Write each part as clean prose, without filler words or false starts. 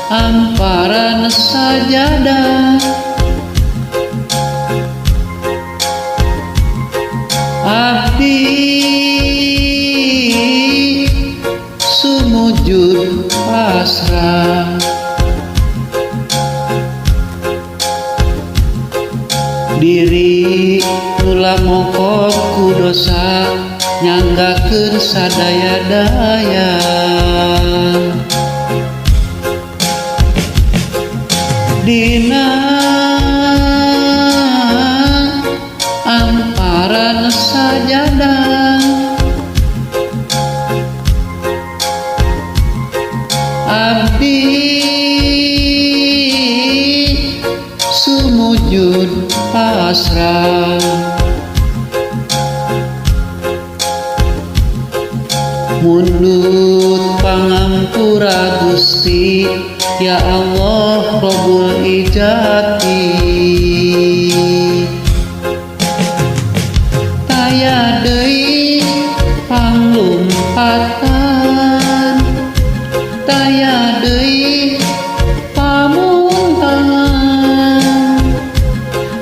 amparan sajadah. Abdi sumujud pasrah, diri ulah mokok ku dosa, nyanggakeun sadaya-daya. Dina amparan sajadah, abdi sumujud pasrah. Mundut pangampura Gusti, ya Allah Rabbul Ijati. Taya deui panglumpatan, taya deui pamungtangan.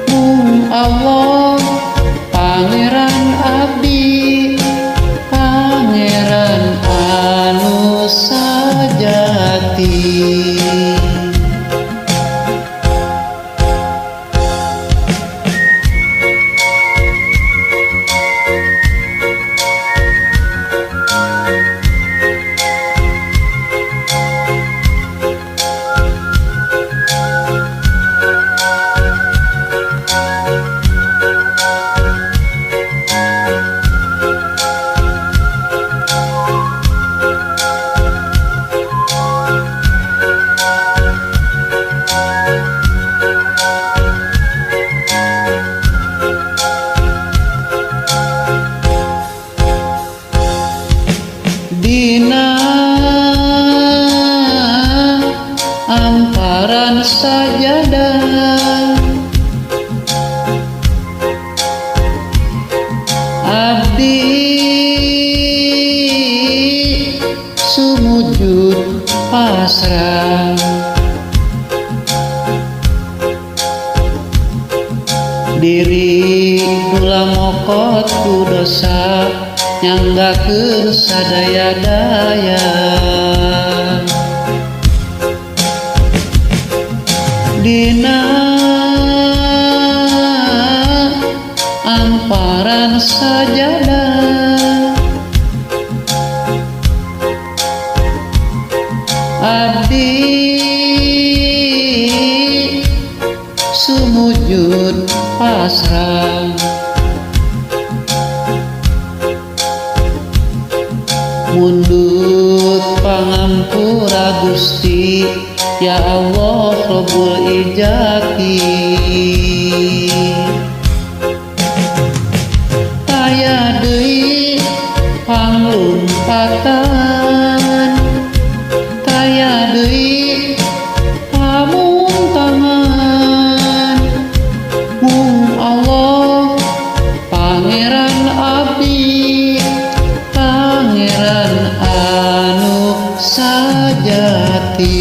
Mung Allah Pangeran abdi, Pangeran anu sajati. Dina amparan sajadah, abdi sumujud pasrah, diri ulah mokot ku dosa, nyanggakeun sadaya-daya. Dina amparan sajadah, abdi sumujud pasrah. Mundut pangampura Gusti, ya Allah Rabbul Ijati. Taya deui panglumpatan, taya deui pamungtangan. Mung Allah Pangeran abdi, Pangeran anu sajati.